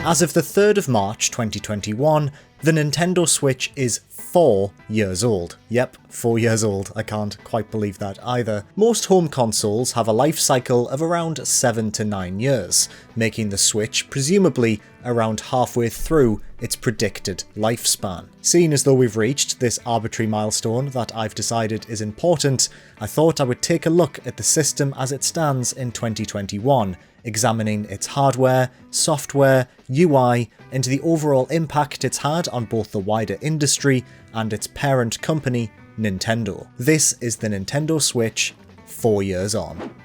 As of the 3rd of March 2021, the Nintendo Switch is 4 years old. Yep, 4 years old. I can't quite believe that either. Most home consoles have a life cycle of around 7 to 9 years, making the Switch presumably around halfway through its predicted lifespan. Seeing as though we've reached this arbitrary milestone that I've decided is important, I thought I would take a look at the system as it stands in 2021, examining its hardware, software, UI, and the overall impact it's had on both the wider industry and its parent company, Nintendo. This is the Nintendo Switch 4 years on.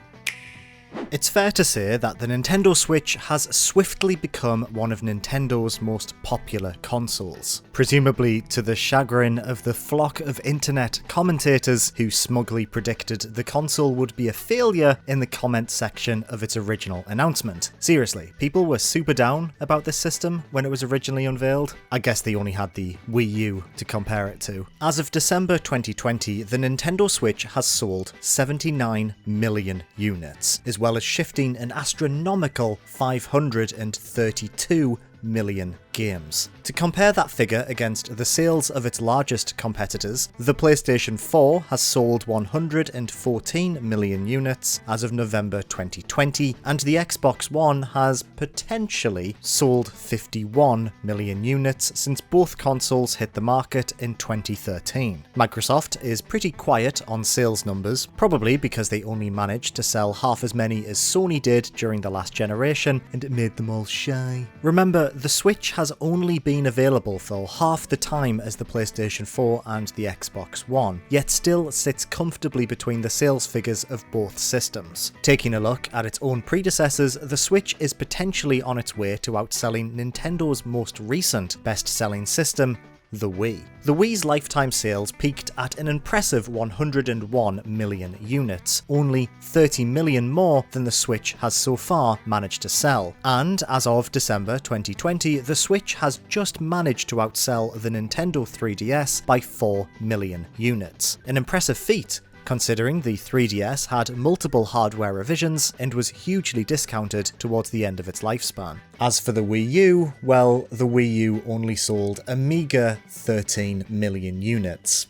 It's fair to say that the Nintendo Switch has swiftly become one of Nintendo's most popular consoles, presumably to the chagrin of the flock of internet commentators who smugly predicted the console would be a failure in the comment section of its original announcement. Seriously, people were super down about this system when it was originally unveiled. I guess they only had the Wii U to compare it to. As of December 2020, the Nintendo Switch has sold 79 million units, as well as shifting an astronomical 532 million games. To compare that figure against the sales of its largest competitors, the PlayStation 4 has sold 114 million units as of November 2020, and the Xbox One has potentially sold 51 million units since both consoles hit the market in 2013. Microsoft is pretty quiet on sales numbers, probably because they only managed to sell half as many as Sony did during the last generation, and it made them all shy. Remember, the Switch has only been available for half the time as the PlayStation 4 and the Xbox One, yet still sits comfortably between the sales figures of both systems. Taking a look at its own predecessors, the Switch is potentially on its way to outselling Nintendo's most recent best-selling system, the Wii. The Wii's lifetime sales peaked at an impressive 101 million units, only 30 million more than the Switch has so far managed to sell. And as of December 2020, the Switch has just managed to outsell the Nintendo 3DS by 4 million units. An impressive feat, considering the 3DS had multiple hardware revisions and was hugely discounted towards the end of its lifespan. As for the Wii U, well, the Wii U only sold a meager 13 million units.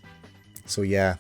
So yeah,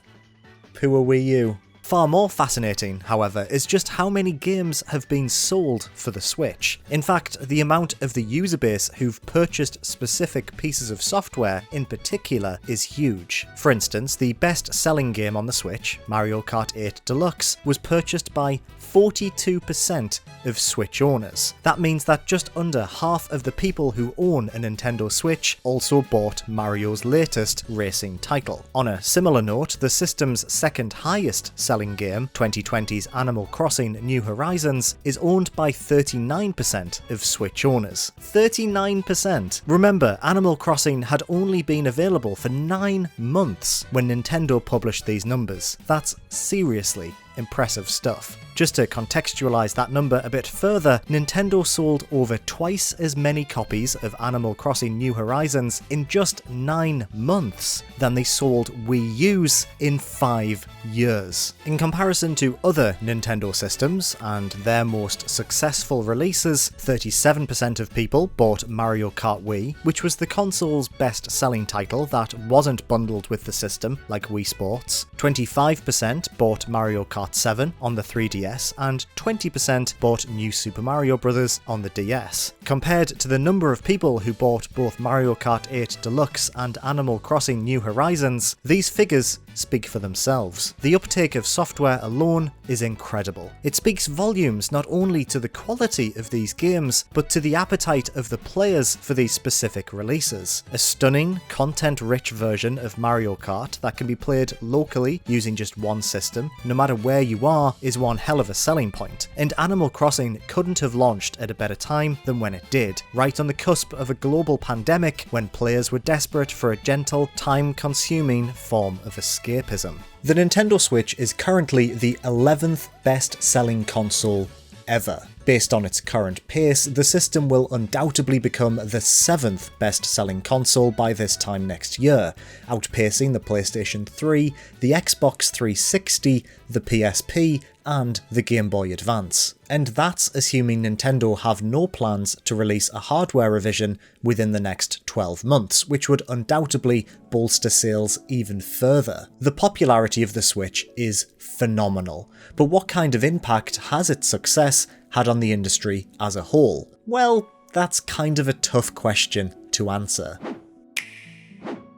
poor Wii U. Far more fascinating, however, is just how many games have been sold for the Switch. In fact, the amount of the user base who've purchased specific pieces of software in particular is huge. For instance, the best-selling game on the Switch, Mario Kart 8 Deluxe, was purchased by 42% of Switch owners. That means that just under half of the people who own a Nintendo Switch also bought Mario's latest racing title. On a similar note, the system's second highest selling game, 2020's Animal Crossing New Horizons, is owned by 39% of Switch owners. 39%! Remember, Animal Crossing had only been available for 9 months when Nintendo published these numbers. That's seriously impressive stuff. Just to contextualize that number a bit further, Nintendo sold over twice as many copies of Animal Crossing New Horizons in just 9 months than they sold Wii U's in 5 years. In comparison to other Nintendo systems and their most successful releases, 37% of people bought Mario Kart Wii, which was the console's best-selling title that wasn't bundled with the system like Wii Sports. 25% bought Mario Kart 7 on the 3DS, and 20% bought New Super Mario Bros. On the DS. Compared to the number of people who bought both Mario Kart 8 Deluxe and Animal Crossing New Horizons, these figures speak for themselves. The uptake of software alone is incredible. It speaks volumes not only to the quality of these games, but to the appetite of the players for these specific releases. A stunning, content-rich version of Mario Kart that can be played locally using just one system, no matter where you are, is one hell of a selling point. And Animal Crossing couldn't have launched at a better time than when it did, right on the cusp of a global pandemic when players were desperate for a gentle, time-consuming form of escapism. The Nintendo Switch is currently the 11th best-selling console ever. Based on its current pace, the system will undoubtedly become the 7th best-selling console by this time next year, outpacing the PlayStation 3, the Xbox 360, the PSP, and the Game Boy Advance. And that's assuming Nintendo have no plans to release a hardware revision within the next 12 months, which would undoubtedly bolster sales even further. The popularity of the Switch is phenomenal, but what kind of impact has its success had on the industry as a whole? Well, that's kind of a tough question to answer.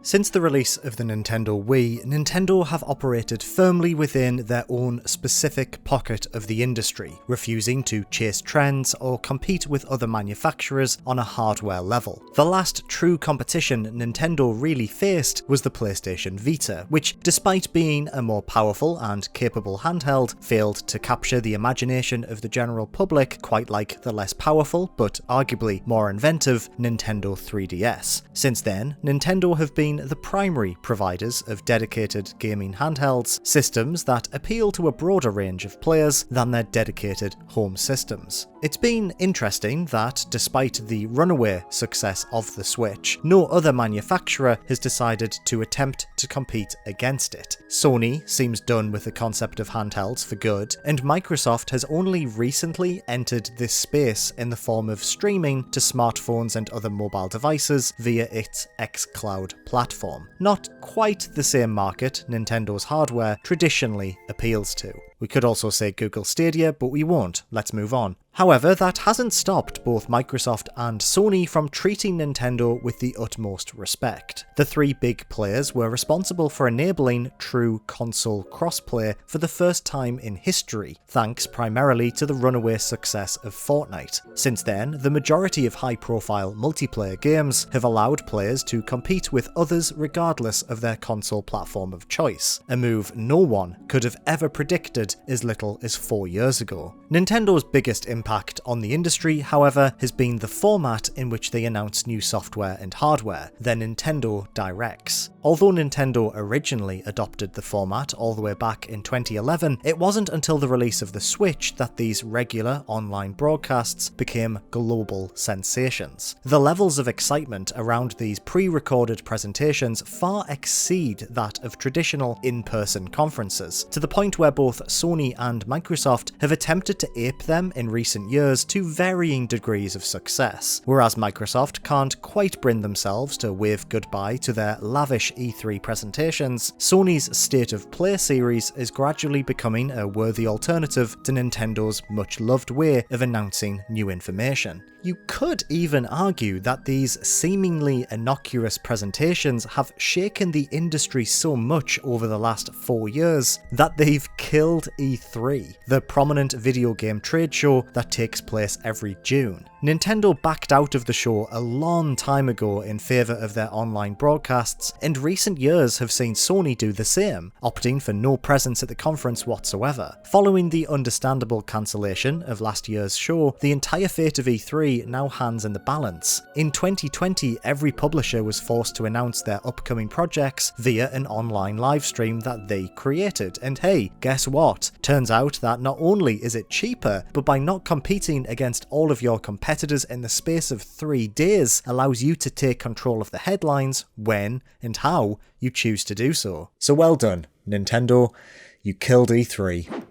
Since the release of the Nintendo Wii, Nintendo have operated firmly within their own specific pocket of the industry, refusing to chase trends or compete with other manufacturers on a hardware level. The last true competition Nintendo really faced was the PlayStation Vita, which, despite being a more powerful and capable handheld, failed to capture the imagination of the general public quite like the less powerful, but arguably more inventive, Nintendo 3DS. Since then, Nintendo have been the primary providers of dedicated gaming handhelds, systems that appeal to a broader range of players than their dedicated home systems. It's been interesting that, despite the runaway success of the Switch, no other manufacturer has decided to attempt to compete against it. Sony seems done with the concept of handhelds for good, and Microsoft has only recently entered this space in the form of streaming to smartphones and other mobile devices via its xCloud platform. Not quite the same market Nintendo's hardware traditionally appeals to. We could also say Google Stadia, but we won't. Let's move on. However, that hasn't stopped both Microsoft and Sony from treating Nintendo with the utmost respect. The three big players were responsible for enabling true console crossplay for the first time in history, thanks primarily to the runaway success of Fortnite. Since then, the majority of high-profile multiplayer games have allowed players to compete with others regardless of their console platform of choice, a move no one could have ever predicted as little as 4 years ago. Nintendo's biggest impact on the industry, however, has been the format in which they announce new software and hardware, their Nintendo Directs. Although Nintendo originally adopted the format all the way back in 2011, it wasn't until the release of the Switch that these regular online broadcasts became global sensations. The levels of excitement around these pre-recorded presentations far exceed that of traditional in-person conferences, to the point where both Sony and Microsoft have attempted to ape them in recent years to varying degrees of success. Whereas Microsoft can't quite bring themselves to wave goodbye to their lavish E3 presentations, Sony's State of Play series is gradually becoming a worthy alternative to Nintendo's much-loved way of announcing new information. You could even argue that these seemingly innocuous presentations have shaken the industry so much over the last 4 years that they've killed E3, the prominent video game trade show that takes place every June. Nintendo backed out of the show a long time ago in favour of their online broadcasts, and recent years have seen Sony do the same, opting for no presence at the conference whatsoever. Following the understandable cancellation of last year's show, the entire fate of E3 now hangs in the balance. In 2020, every publisher was forced to announce their upcoming projects via an online livestream that they created, and hey, guess what? Turns out that not only is it cheaper, but by not competing against all of your competitors in the space of 3 days allows you to take control of the headlines when and how you choose to do so. So well done, Nintendo, you killed E3.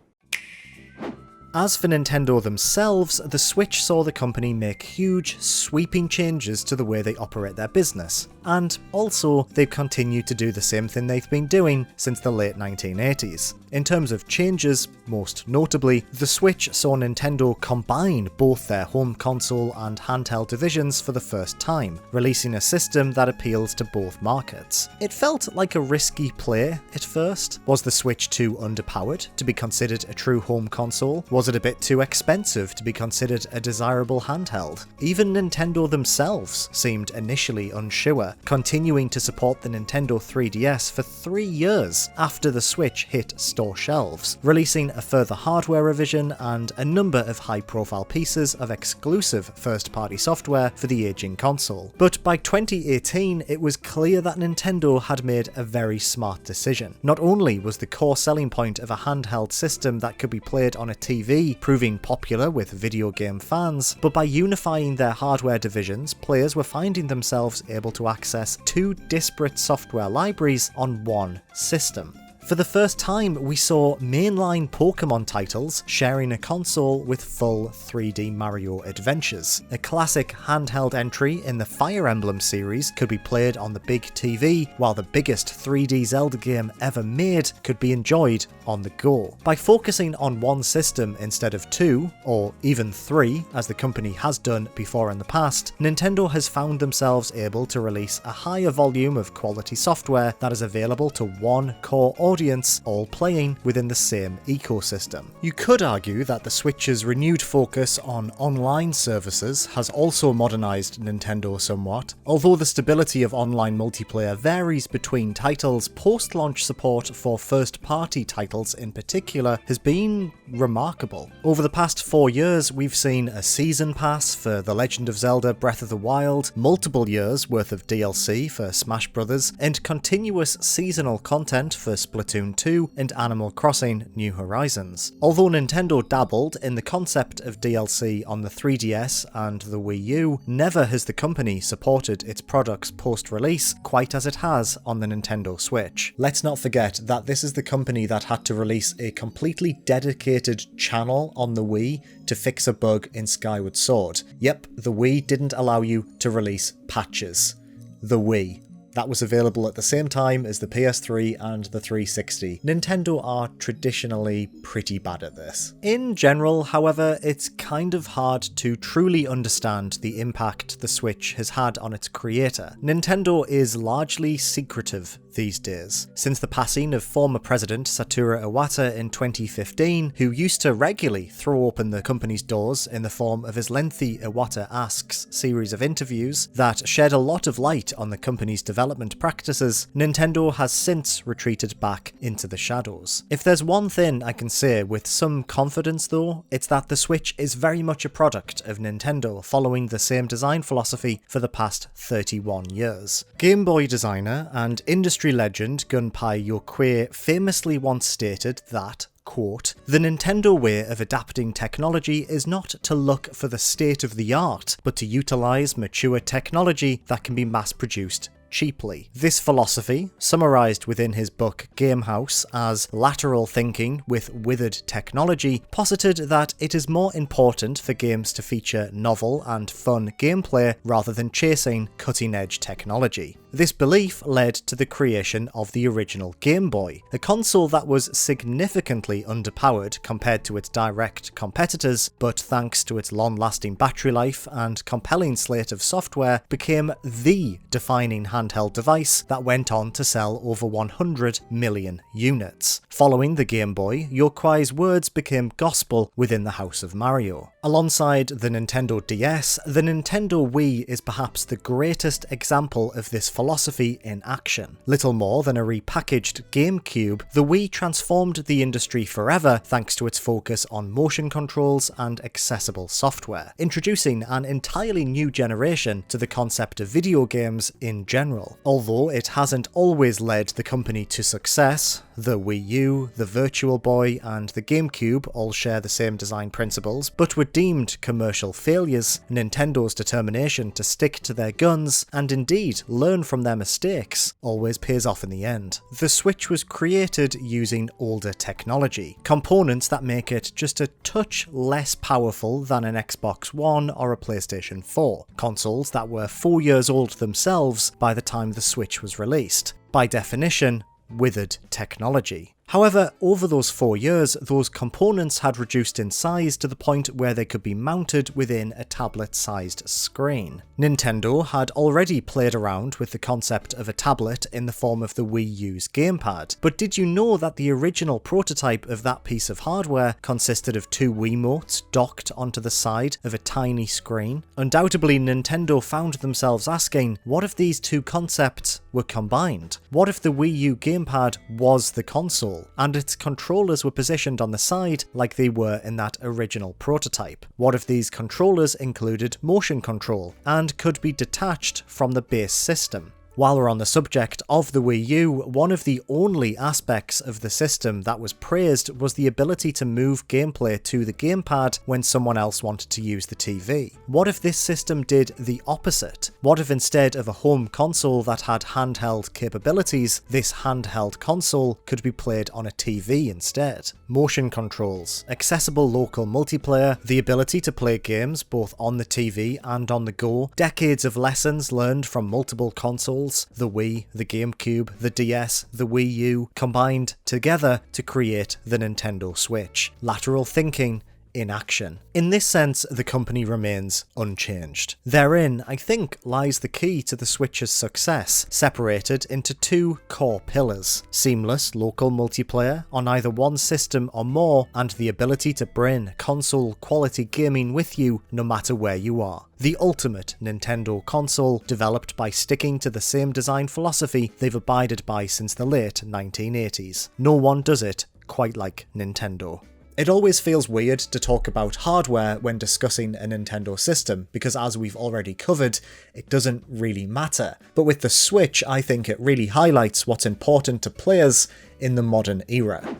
As for Nintendo themselves, the Switch saw the company make huge, sweeping changes to the way they operate their business, and also they've continued to do the same thing they've been doing since the late 1980s. In terms of changes, most notably, the Switch saw Nintendo combine both their home console and handheld divisions for the first time, releasing a system that appeals to both markets. It felt like a risky play at first. Was the Switch too underpowered to be considered a true home console? Was it a bit too expensive to be considered a desirable handheld? Even Nintendo themselves seemed initially unsure. software, continuing to support the Nintendo 3DS for 3 years after the Switch hit store shelves, releasing a further hardware revision and a number of high-profile pieces of exclusive first-party software for the aging console. But by 2018, it was clear that Nintendo had made a very smart decision. Not only was the core selling point of a handheld system that could be played on a TV proving popular with video game fans, but by unifying their hardware divisions, players were finding themselves able to access 2 disparate software libraries on one system. For the first time, we saw mainline Pokemon titles sharing a console with full 3D Mario adventures. A classic handheld entry in the Fire Emblem series could be played on the big TV, while the biggest 3D Zelda game ever made could be enjoyed on the go. By focusing on one system instead of 2, or even 3, as the company has done before in the past, Nintendo has found themselves able to release a higher volume of quality software that is available to one core audience, all playing within the same ecosystem. You could argue that the Switch's renewed focus on online services has also modernised Nintendo somewhat. Although the stability of online multiplayer varies between titles, post-launch support for first-party titles in particular has been remarkable. Over the past 4 years, we've seen a season pass for The Legend of Zelda Breath of the Wild, multiple years worth of DLC for Smash Bros, and continuous seasonal content for Splatoon 2 and Animal Crossing New Horizons. Although Nintendo dabbled in the concept of DLC on the 3DS and the Wii U, never has the company supported its products post-release quite as it has on the Nintendo Switch. Let's not forget that this is the company that had to release a completely dedicated channel on the Wii to fix a bug in Skyward Sword. Yep, the Wii didn't allow you to release patches. The Wii. That was available at the same time as the PS3 and the 360. Nintendo are traditionally pretty bad at this. In general, however, it's kind of hard to truly understand the impact the Switch has had on its creator. Nintendo is largely secretive these days. Since the passing of former president Satoru Iwata in 2015, who used to regularly throw open the company's doors in the form of his lengthy Iwata Asks series of interviews that shed a lot of light on the company's development practices, Nintendo has since retreated back into the shadows. If there's one thing I can say with some confidence though, it's that the Switch is very much a product of Nintendo, following the same design philosophy for the past 31 years. Game Boy designer and industry legend Gunpei Yokoi famously once stated that, quote, "The Nintendo way of adapting technology is not to look for the state of the art, but to utilise mature technology that can be mass-produced cheaply." This philosophy, summarised within his book Gamehouse as lateral thinking with withered technology, posited that it is more important for games to feature novel and fun gameplay rather than chasing cutting-edge technology. This belief led to the creation of the original Game Boy, a console that was significantly underpowered compared to its direct competitors, but thanks to its long-lasting battery life and compelling slate of software, became the defining handheld device that went on to sell over 100 million units. Following the Game Boy, Yokoi's words became gospel within the House of Mario. Alongside the Nintendo DS, the Nintendo Wii is perhaps the greatest example of this philosophy in action. Little more than a repackaged GameCube, the Wii transformed the industry forever thanks to its focus on motion controls and accessible software, introducing an entirely new generation to the concept of video games in general. Although it hasn't always led the company to success, the Wii U, the Virtual Boy, and the GameCube all share the same design principles, but were deemed commercial failures. Nintendo's determination to stick to their guns, and indeed learn from their mistakes, always pays off in the end. The Switch was created using older technology, components that make it just a touch less powerful than an Xbox One or a PlayStation 4, consoles that were 4 years old themselves by the time the Switch was released. By definition, withered technology. However, over those 4 years, those components had reduced in size to the point where they could be mounted within a tablet-sized screen. Nintendo had already played around with the concept of a tablet in the form of the Wii U's gamepad, but did you know that the original prototype of that piece of hardware consisted of 2 Wiimotes docked onto the side of a tiny screen? Undoubtedly, Nintendo found themselves asking, what if these 2 concepts were combined? What if the Wii U gamepad was the console, and its controllers were positioned on the side like they were in that original prototype? What if these controllers included motion control, and could be detached from the base system? While we're on the subject of the Wii U, one of the only aspects of the system that was praised was the ability to move gameplay to the gamepad when someone else wanted to use the TV. What if this system did the opposite? What if instead of a home console that had handheld capabilities, this handheld console could be played on a TV instead? Motion controls, accessible local multiplayer, the ability to play games both on the TV and on the go, decades of lessons learned from multiple consoles, the Wii, the GameCube, the DS, the Wii U, combined together to create the Nintendo Switch. Lateral thinking in action. In this sense, the company remains unchanged. Therein, I think, lies the key to the Switch's success, separated into 2 core pillars: seamless local multiplayer on either one system or more, and the ability to bring console-quality gaming with you no matter where you are. The ultimate Nintendo console, developed by sticking to the same design philosophy they've abided by since the late 1980s. No one does it quite like Nintendo. It always feels weird to talk about hardware when discussing a Nintendo system, because as we've already covered, it doesn't really matter. But with the Switch, I think it really highlights what's important to players in the modern era.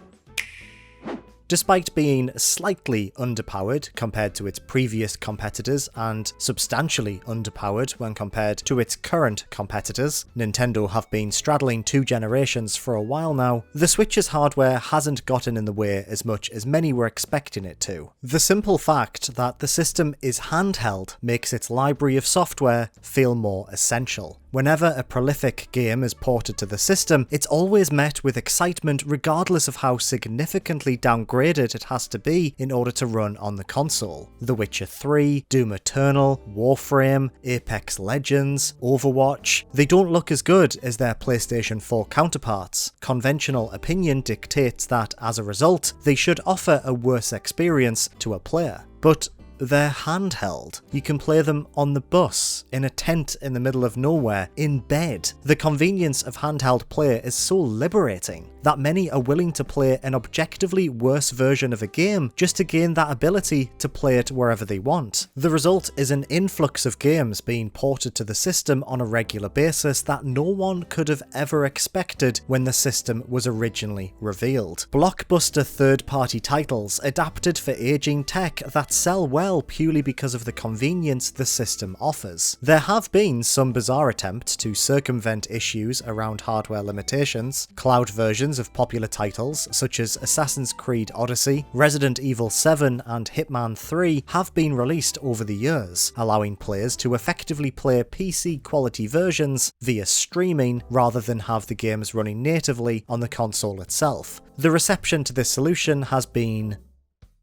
Despite being slightly underpowered compared to its previous competitors and substantially underpowered when compared to its current competitors, Nintendo have been straddling 2 generations for a while now, the Switch's hardware hasn't gotten in the way as much as many were expecting it to. The simple fact that the system is handheld makes its library of software feel more essential. Whenever a prolific game is ported to the system, it's always met with excitement regardless of how significantly downgraded it has to be in order to run on the console. The Witcher 3, Doom Eternal, Warframe, Apex Legends, Overwatch, they don't look as good as their PlayStation 4 counterparts. Conventional opinion dictates that, as a result, they should offer a worse experience to a player. But they're handheld. You can play them on the bus, in a tent in the middle of nowhere, in bed. The convenience of handheld play is so liberating that many are willing to play an objectively worse version of a game just to gain that ability to play it wherever they want. The result is an influx of games being ported to the system on a regular basis that no one could have ever expected when the system was originally revealed. Blockbuster third-party titles adapted for aging tech that sell well purely because of the convenience the system offers. There have been some bizarre attempts to circumvent issues around hardware limitations. Cloud versions of popular titles such as Assassin's Creed Odyssey, Resident Evil 7 and Hitman 3 have been released over the years, allowing players to effectively play PC quality versions via streaming rather than have the games running natively on the console itself. The reception to this solution has been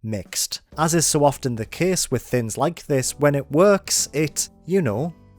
mixed. As is so often the case with things like this, when it works, it,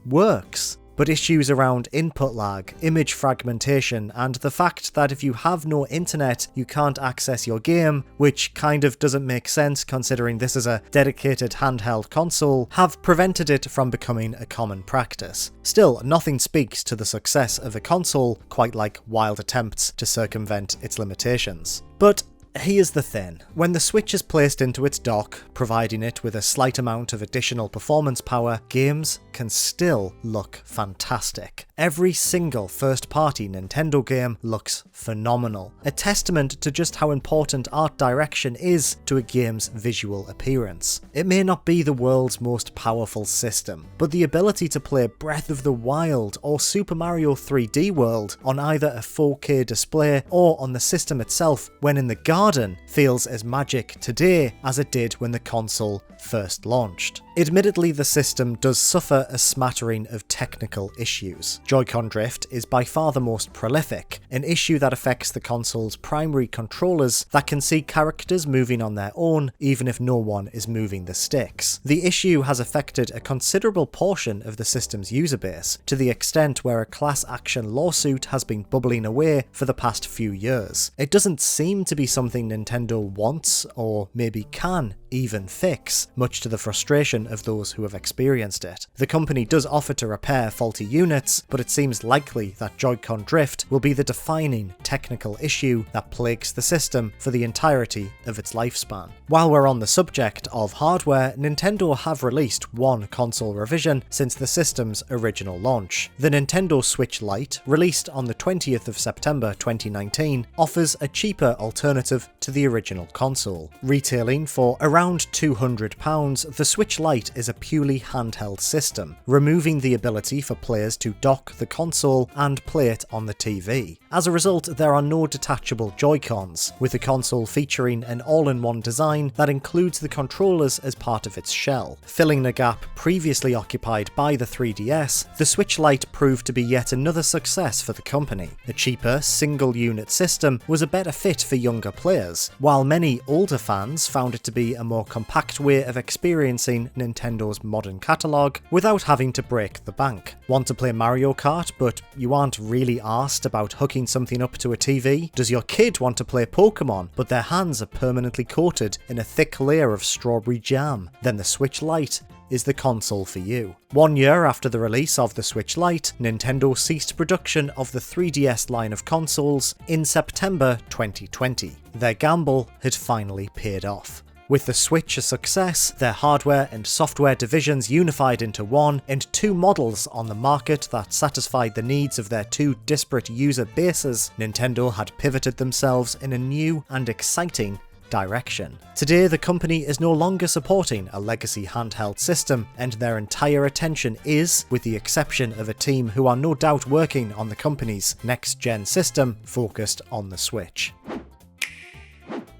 works. But issues around input lag, image fragmentation, and the fact that if you have no internet, you can't access your game, which kind of doesn't make sense considering this is a dedicated handheld console, have prevented it from becoming a common practice. Still, nothing speaks to the success of a console quite like wild attempts to circumvent its limitations. But here's the thing, when the Switch is placed into its dock, providing it with a slight amount of additional performance power, games can still look fantastic. Every single first-party Nintendo game looks phenomenal, a testament to just how important art direction is to a game's visual appearance. It may not be the world's most powerful system, but the ability to play Breath of the Wild or Super Mario 3D World on either a 4K display or on the system itself when in the garden feels as magic today as it did when the console first launched. Admittedly, the system does suffer a smattering of technical issues. Joy-Con drift is by far the most prolific, an issue that affects the console's primary controllers that can see characters moving on their own even if no one is moving the sticks. The issue has affected a considerable portion of the system's user base, to the extent where a class action lawsuit has been bubbling away for the past few years. It doesn't seem to be something Nintendo wants, or maybe can, even fix, much to the frustration of those who have experienced it. The company does offer to repair faulty units, but it seems likely that Joy-Con drift will be the defining technical issue that plagues the system for the entirety of its lifespan. While we're on the subject of hardware, Nintendo have released one console revision since the system's original launch. The Nintendo Switch Lite, released on the 20th of September 2019, offers a cheaper alternative to the original console. Retailing for around £200, the Switch Lite is a purely handheld system, removing the ability for players to dock the console and play it on the TV. As a result, there are no detachable Joy-Cons, with the console featuring an all-in-one design that includes the controllers as part of its shell. Filling the gap previously occupied by the 3DS, the Switch Lite proved to be yet another success for the company. A cheaper, single-unit system was a better fit for younger players, while many older fans found it to be a more compact way of experiencing Nintendo's modern catalogue without having to break the bank. Want to play Mario Kart, but you aren't really arsed about hooking something up to a TV? Does your kid want to play Pokemon, but their hands are permanently coated in a thick layer of strawberry jam? Then the Switch Lite is the console for you. 1 year after the release of the Switch Lite, Nintendo ceased production of the 3DS line of consoles in September 2020. Their gamble had finally paid off. With the Switch a success, their hardware and software divisions unified into one, and two models on the market that satisfied the needs of their two disparate user bases, Nintendo had pivoted themselves in a new and exciting direction. Today, the company is no longer supporting a legacy handheld system, and their entire attention is, with the exception of a team who are no doubt working on the company's next-gen system, focused on the Switch.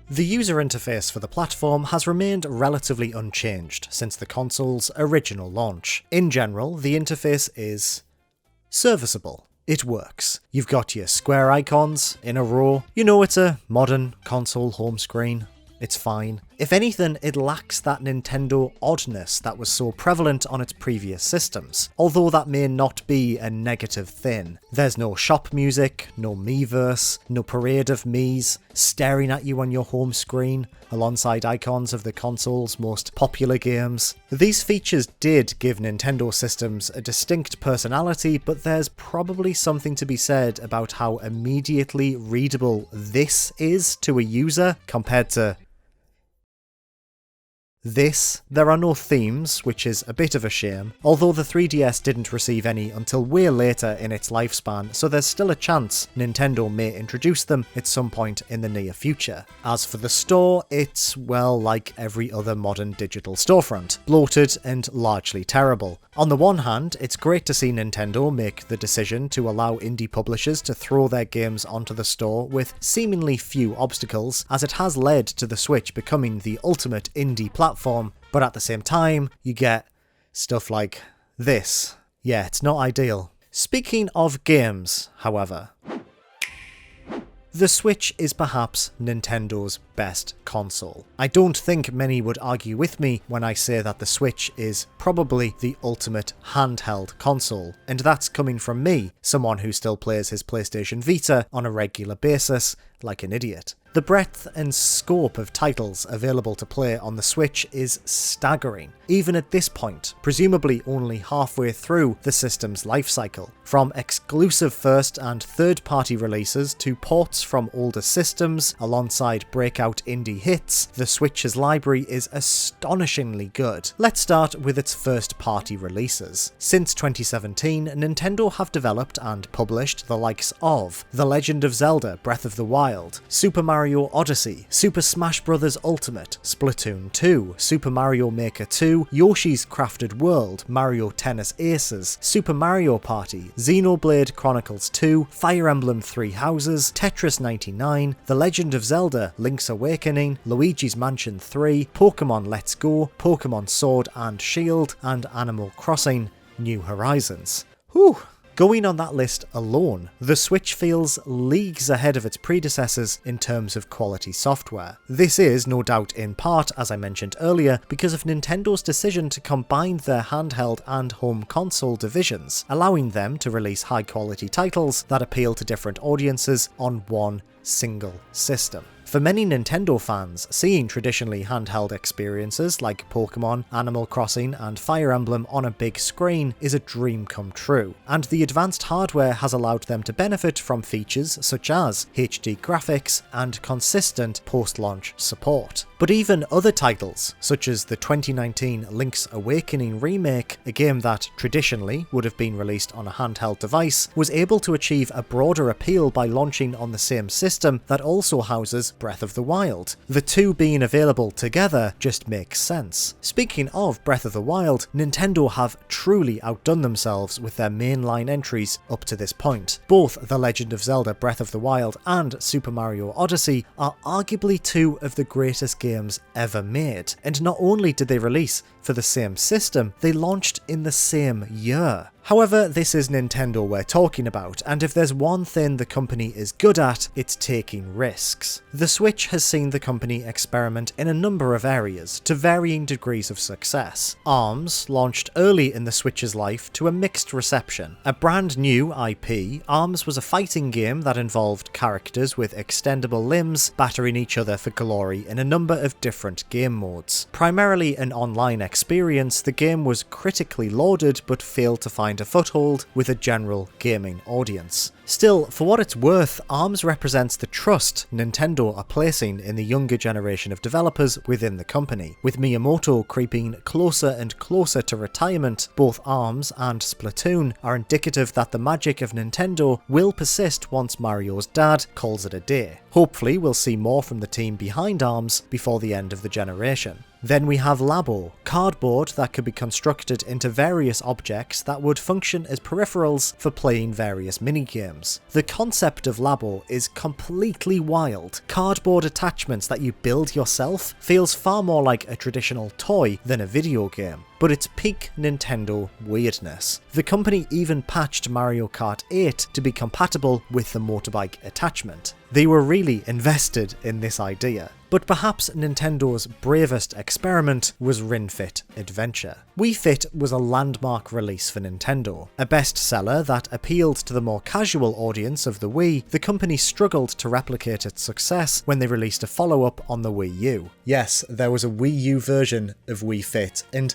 The user interface for the platform has remained relatively unchanged since the console's original launch. In general, the interface is serviceable. It works. You've got your square icons in a row. You know it's a modern console home screen. It's fine. If anything, it lacks that Nintendo oddness that was so prevalent on its previous systems, although that may not be a negative thing. There's no shop music, no Miiverse, no parade of Miis staring at you on your home screen, alongside icons of the console's most popular games. These features did give Nintendo systems a distinct personality, but there's probably something to be said about how immediately readable this is to a user compared to this. There are no themes, which is a bit of a shame, although the 3DS didn't receive any until way later in its lifespan, so there's still a chance Nintendo may introduce them at some point in the near future. As for the store, it's, well, like every other modern digital storefront, bloated and largely terrible. On the one hand, it's great to see Nintendo make the decision to allow indie publishers to throw their games onto the store with seemingly few obstacles, as it has led to the Switch becoming the ultimate indie platform, but at the same time, you get stuff like this. Yeah, it's not ideal. Speaking of games, however, the Switch is perhaps Nintendo's best console. I don't think many would argue with me when I say that the Switch is probably the ultimate handheld console, and that's coming from me, someone who still plays his PlayStation Vita on a regular basis, like an idiot. The breadth and scope of titles available to play on the Switch is staggering, even at this point, presumably only halfway through the system's life cycle. From exclusive first and third-party releases to ports from older systems, alongside breakout indie hits, the Switch's library is astonishingly good. Let's start with its first-party releases. Since 2017, Nintendo have developed and published the likes of The Legend of Zelda: Breath of the Wild, Super Mario Mario Odyssey, Super Smash Bros. Ultimate, Splatoon 2, Super Mario Maker 2, Yoshi's Crafted World, Mario Tennis Aces, Super Mario Party, Xenoblade Chronicles 2, Fire Emblem Three Houses, Tetris 99, The Legend of Zelda Link's Awakening, Luigi's Mansion 3, Pokemon Let's Go, Pokemon Sword and Shield, and Animal Crossing New Horizons. Whew! Going on that list alone, the Switch feels leagues ahead of its predecessors in terms of quality software. This is, no doubt in part, as I mentioned earlier, because of Nintendo's decision to combine their handheld and home console divisions, allowing them to release high-quality titles that appeal to different audiences on one single system. For many Nintendo fans, seeing traditionally handheld experiences like Pokemon, Animal Crossing and Fire Emblem on a big screen is a dream come true, and the advanced hardware has allowed them to benefit from features such as HD graphics and consistent post-launch support. But even other titles, such as the 2019 Link's Awakening remake, a game that traditionally would have been released on a handheld device, was able to achieve a broader appeal by launching on the same system that also houses Breath of the Wild. The two being available together just makes sense. Speaking of Breath of the Wild, Nintendo have truly outdone themselves with their mainline entries up to this point. Both The Legend of Zelda Breath of the Wild and Super Mario Odyssey are arguably two of the greatest games ever made, and not only did they release for the same system, they launched in the same year. However, this is Nintendo we're talking about, and if there's one thing the company is good at, it's taking risks. The Switch has seen the company experiment in a number of areas, to varying degrees of success. ARMS launched early in the Switch's life to a mixed reception. A brand new IP, ARMS was a fighting game that involved characters with extendable limbs battering each other for glory in a number of different game modes. Primarily an online experience, the game was critically lauded but failed to find a foothold with a general gaming audience. Still, for what it's worth, ARMS represents the trust Nintendo are placing in the younger generation of developers within the company. With Miyamoto creeping closer and closer to retirement, both ARMS and Splatoon are indicative that the magic of Nintendo will persist once Mario's dad calls it a day. Hopefully we'll see more from the team behind ARMS before the end of the generation. Then we have Labo, cardboard that could be constructed into various objects that would function as peripherals for playing various minigames. The concept of Labo is completely wild. Cardboard attachments that you build yourself feels far more like a traditional toy than a video game, but it's peak Nintendo weirdness. The company even patched Mario Kart 8 to be compatible with the motorbike attachment. They were really invested in this idea. But perhaps Nintendo's bravest experiment was Ring Fit Adventure. Wii Fit was a landmark release for Nintendo. A bestseller that appealed to the more casual audience of the Wii, the company struggled to replicate its success when they released a follow-up on the Wii U. Yes, there was a Wii U version of Wii Fit, and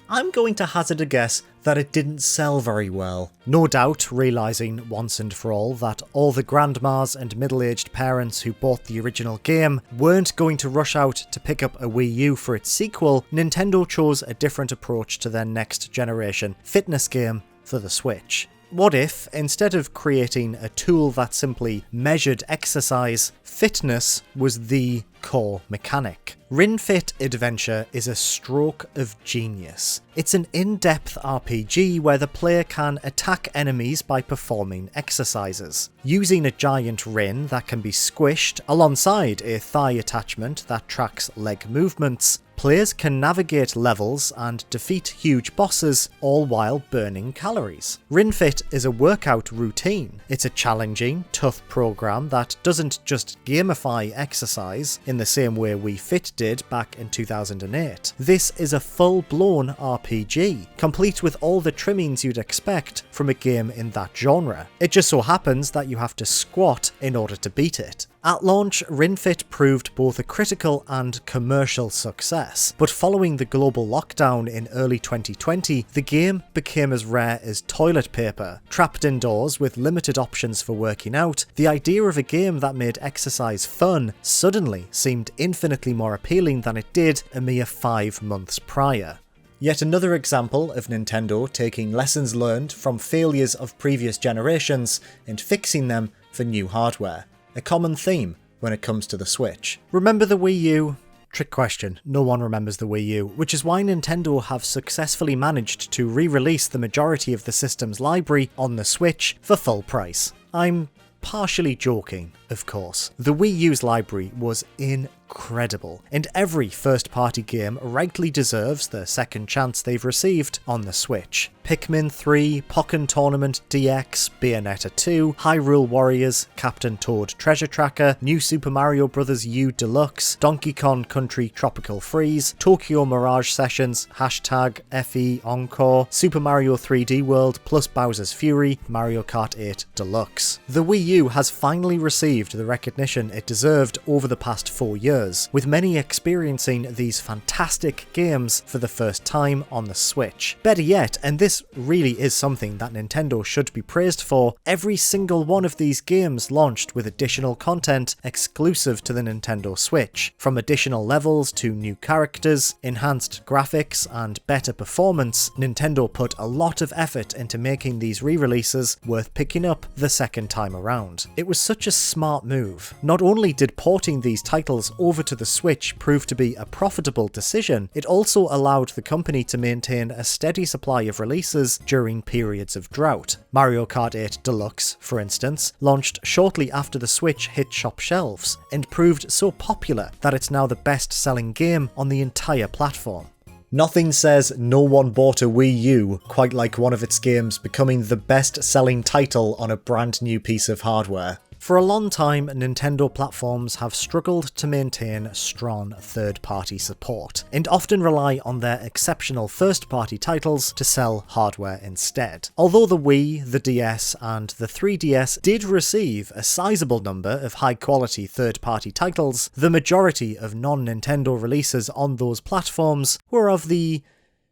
I'm going to hazard a guess that it didn't sell very well. No doubt, realising once and for all that all the grandmas and middle-aged parents who bought the original game weren't going to rush out to pick up a Wii U for its sequel, Nintendo chose a different approach to their next generation fitness game for the Switch. What if, instead of creating a tool that simply measured exercise, fitness was the core mechanic? Ring Fit Adventure is a stroke of genius. It's an in-depth RPG where the player can attack enemies by performing exercises. Using a giant ring that can be squished alongside a thigh attachment that tracks leg movements, players can navigate levels and defeat huge bosses, all while burning calories. Ring Fit is a workout routine. It's a challenging, tough program that doesn't just gamify exercise in the same way Wii Fit did back in 2008. This is a full-blown RPG, complete with all the trimmings you'd expect from a game in that genre. It just so happens that you have to squat in order to beat it. At launch, Ring Fit proved both a critical and commercial success, but following the global lockdown in early 2020, the game became as rare as toilet paper. Trapped indoors with limited options for working out, the idea of a game that made exercise fun suddenly seemed infinitely more appealing than it did a mere 5 months prior. Yet another example of Nintendo taking lessons learned from failures of previous generations and fixing them for new hardware. A common theme when it comes to the Switch. Remember the Wii U? Trick question, no one remembers the Wii U, which is why Nintendo have successfully managed to re-release the majority of the system's library on the Switch for full price. I'm partially joking, of course. The Wii U's library was incredible, and every first-party game rightly deserves the second chance they've received on the Switch. Pikmin 3, Pokken Tournament DX, Bayonetta 2, Hyrule Warriors, Captain Toad Treasure Tracker, New Super Mario Bros. U Deluxe, Donkey Kong Country Tropical Freeze, Tokyo Mirage Sessions, #FE Encore, Super Mario 3D World plus Bowser's Fury, Mario Kart 8 Deluxe. The Wii U has finally received the recognition it deserved over the past 4 years, with many experiencing these fantastic games for the first time on the Switch. Better yet, and this really is something that Nintendo should be praised for, every single one of these games launched with additional content exclusive to the Nintendo Switch. From additional levels to new characters, enhanced graphics, and better performance, Nintendo put a lot of effort into making these re-releases worth picking up the second time around. It was such a smart move. Not only did porting these titles over to the Switch prove to be a profitable decision, it also allowed the company to maintain a steady supply of releases during periods of drought. Mario Kart 8 Deluxe, for instance, launched shortly after the Switch hit shop shelves, and proved so popular that it's now the best-selling game on the entire platform. Nothing says no one bought a Wii U quite like one of its games becoming the best-selling title on a brand new piece of hardware. For a long time, Nintendo platforms have struggled to maintain strong third-party support, and often rely on their exceptional first-party titles to sell hardware instead. Although the Wii, the DS, and the 3DS did receive a sizable number of high-quality third-party titles, the majority of non-Nintendo releases on those platforms were of the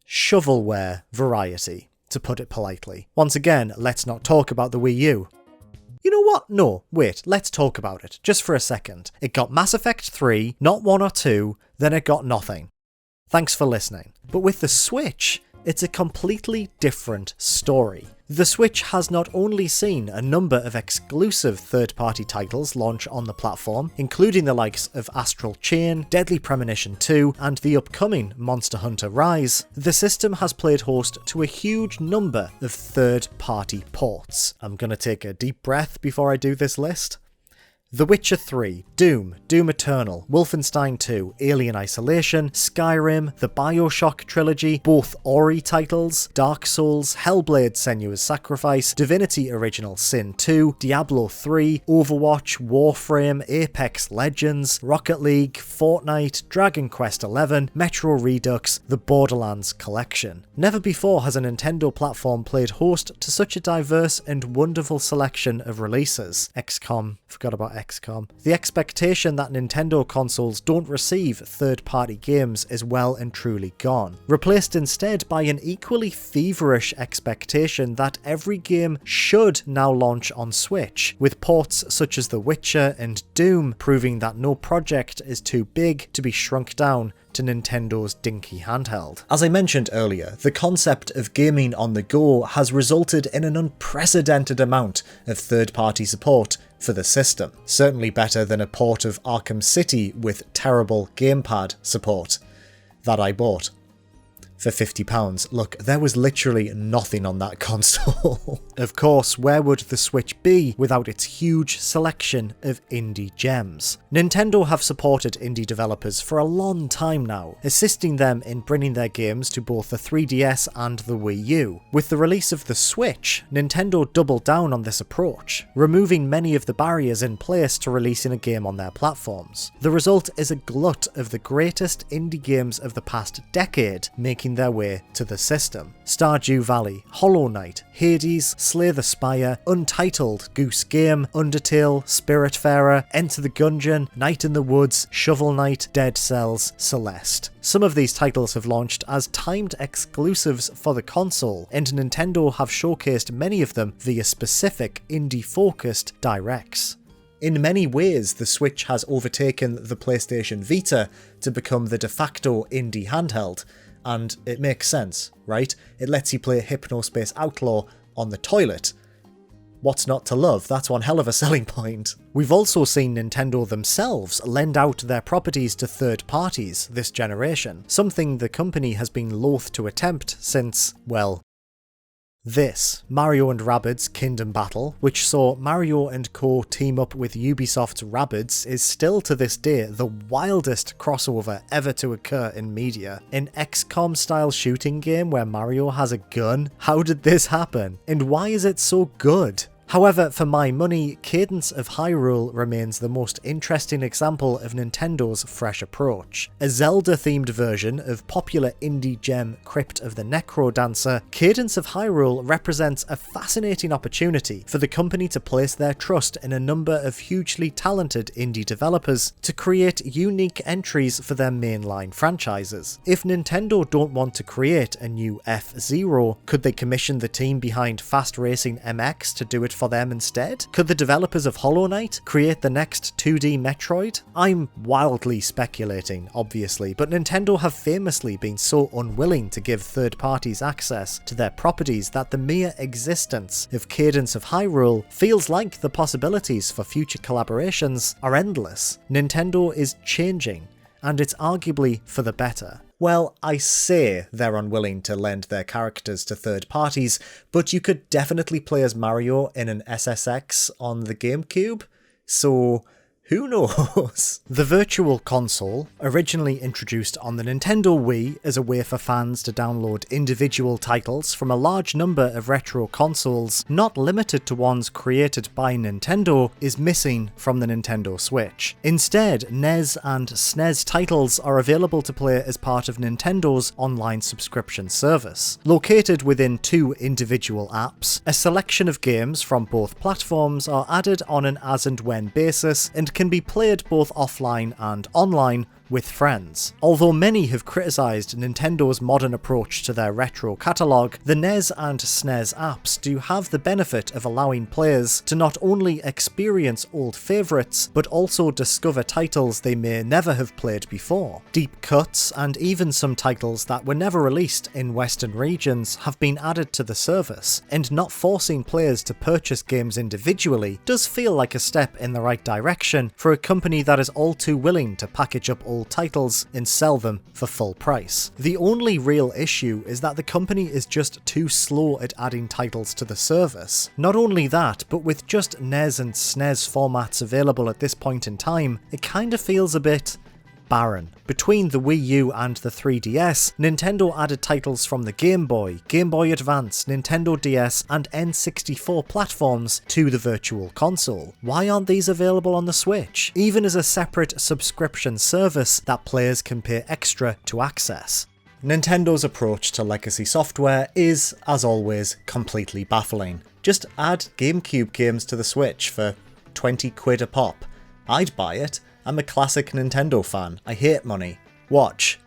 shovelware variety, to put it politely. Once again, let's not talk about the Wii U. You know what? No, wait, let's talk about it, just for a second. It got Mass Effect 3, not 1 or 2, then it got nothing. Thanks for listening. But with the Switch, it's a completely different story. The Switch has not only seen a number of exclusive third-party titles launch on the platform, including the likes of Astral Chain, Deadly Premonition 2, and the upcoming Monster Hunter Rise, the system has played host to a huge number of third-party ports. I'm gonna take a deep breath before I do this list. The Witcher 3, Doom, Doom Eternal, Wolfenstein 2, Alien Isolation, Skyrim, the BioShock trilogy, both Ori titles, Dark Souls, Hellblade Senua's Sacrifice, Divinity Original Sin 2, Diablo 3, Overwatch, Warframe, Apex Legends, Rocket League, Fortnite, Dragon Quest XI, Metro Redux, the Borderlands Collection. Never before has a Nintendo platform played host to such a diverse and wonderful selection of releases. XCOM, forgot about XCOM. The expectation that Nintendo consoles don't receive third-party games is well and truly gone, replaced instead by an equally feverish expectation that every game should now launch on Switch, with ports such as The Witcher and Doom proving that no project is too big to be shrunk down to Nintendo's dinky handheld. As I mentioned earlier, the concept of gaming on the go has resulted in an unprecedented amount of third-party support for the system. Certainly better than a port of Arkham City with terrible gamepad support that I bought for £50. Look, there was literally nothing on that console. Of course, where would the Switch be without its huge selection of indie gems? Nintendo have supported indie developers for a long time now, assisting them in bringing their games to both the 3DS and the Wii U. With the release of the Switch, Nintendo doubled down on this approach, removing many of the barriers in place to releasing a game on their platforms. The result is a glut of the greatest indie games of the past decade, making their way to the system. Stardew Valley, Hollow Knight, Hades, Slay the Spire, Untitled Goose Game, Undertale, Spiritfarer, Enter the Gungeon, Night in the Woods, Shovel Knight, Dead Cells, Celeste. Some of these titles have launched as timed exclusives for the console, and Nintendo have showcased many of them via specific indie-focused directs. In many ways, the Switch has overtaken the PlayStation Vita to become the de facto indie handheld, and it makes sense, right? It lets you play Hypnospace Outlaw on the toilet. what's not to love? That's one hell of a selling point. We've also seen Nintendo themselves lend out their properties to third parties this generation, something the company has been loath to attempt since, well, this, Mario and Rabbids Kingdom Battle, which saw Mario and Co team up with Ubisoft's Rabbids, is still to this day the wildest crossover ever to occur in media. An XCOM style shooting game where Mario has a gun? How did this happen? And why is it so good? However, for my money, Cadence of Hyrule remains the most interesting example of Nintendo's fresh approach. A Zelda-themed version of popular indie gem Crypt of the Necrodancer, Cadence of Hyrule represents a fascinating opportunity for the company to place their trust in a number of hugely talented indie developers to create unique entries for their mainline franchises. If Nintendo don't want to create a new F-Zero, could they commission the team behind Fast Racing MX to do it for them instead? Could the developers of Hollow Knight create the next 2D Metroid? I'm wildly speculating, obviously, but Nintendo have famously been so unwilling to give third parties access to their properties that the mere existence of Cadence of Hyrule feels like the possibilities for future collaborations are endless. Nintendo is changing, and it's arguably for the better. Well, I say they're unwilling to lend their characters to third parties, but you could definitely play as Mario in an SSX on the GameCube, so who knows? The Virtual Console, originally introduced on the Nintendo Wii as a way for fans to download individual titles from a large number of retro consoles, not limited to ones created by Nintendo, is missing from the Nintendo Switch. Instead, NES and SNES titles are available to play as part of Nintendo's online subscription service. Located within 2 individual apps, a selection of games from both platforms are added on an as and when basis and can be played both offline and online with friends. Although many have criticised Nintendo's modern approach to their retro catalogue, the NES and SNES apps do have the benefit of allowing players to not only experience old favourites, but also discover titles they may never have played before. Deep cuts, and even some titles that were never released in Western regions, have been added to the service, and not forcing players to purchase games individually does feel like a step in the right direction for a company that is all too willing to package up old titles and sell them for full price. The only real issue is that the company is just too slow at adding titles to the service. Not only that, but with just NES and SNES formats available at this point in time, it kinda feels a bit barren. Between the Wii U and the 3DS, Nintendo added titles from the Game Boy, Game Boy Advance, Nintendo DS, and N64 platforms to the Virtual Console. Why aren't these available on the Switch, even as a separate subscription service that players can pay extra to access? Nintendo's approach to legacy software is, as always, completely baffling. Just add GameCube games to the Switch for 20 quid a pop. I'd buy it. I'm a classic Nintendo fan. I hate money. Watch.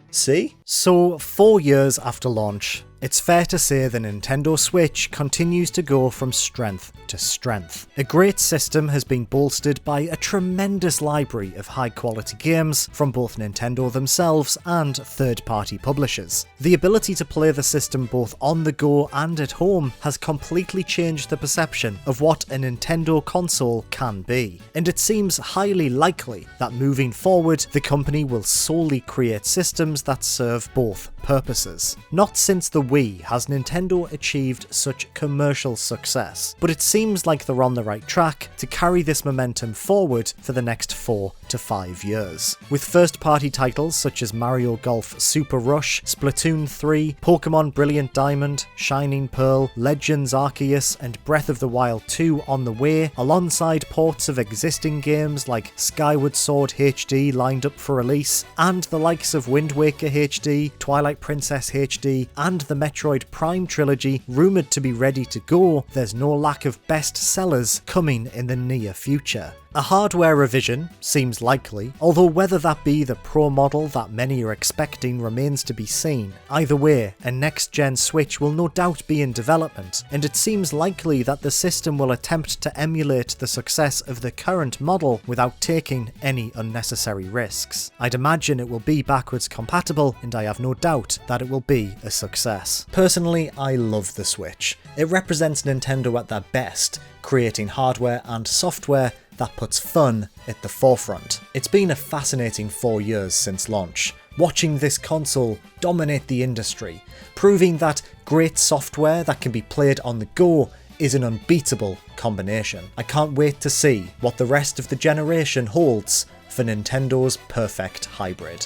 See? So, 4 years after launch, it's fair to say the Nintendo Switch continues to go from strength to strength. A great system has been bolstered by a tremendous library of high-quality games from both Nintendo themselves and third-party publishers. The ability to play the system both on the go and at home has completely changed the perception of what a Nintendo console can be, and it seems highly likely that moving forward, the company will solely create systems that serve both purposes. Not since the Wii has Nintendo achieved such commercial success, but it seems like they're on the right track to carry this momentum forward for the next 4 to 5 years. With first-party titles such as Mario Golf Super Rush, Splatoon 3, Pokemon Brilliant Diamond, Shining Pearl, Legends Arceus, and Breath of the Wild 2 on the way, alongside ports of existing games like Skyward Sword HD lined up for release, and the likes of Wind Waker HD, Twilight Princess HD, and the Metroid Prime trilogy rumoured to be ready to go, there's no lack of best sellers coming in the near future. A hardware revision seems likely, although whether that be the Pro model that many are expecting remains to be seen. Either way, a next-gen Switch will no doubt be in development, and it seems likely that the system will attempt to emulate the success of the current model without taking any unnecessary risks. I'd imagine it will be backwards compatible, and I have no doubt that it will be a success. Personally, I love the Switch. It represents Nintendo at their best, creating hardware and software that puts fun at the forefront. It's been a fascinating 4 years since launch, watching this console dominate the industry, proving that great software that can be played on the go is an unbeatable combination. I can't wait to see what the rest of the generation holds for Nintendo's perfect hybrid.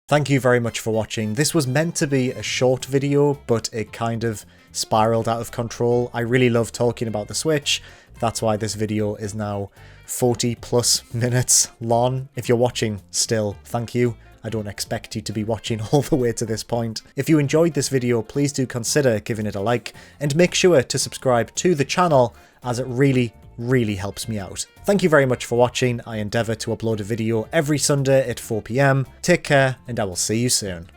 Thank you very much for watching. This was meant to be a short video, but it kind of spiraled out of control. I really love talking about the Switch. That's why this video is now 40 plus minutes long. If you're watching still, thank you. I don't expect you to be watching all the way to this point. If you enjoyed this video, please do consider giving it a like, and make sure to subscribe to the channel, as it really helps me out. Thank you very much for watching. I endeavour to upload a video every Sunday at 4 PM. Take care, and I will see you soon.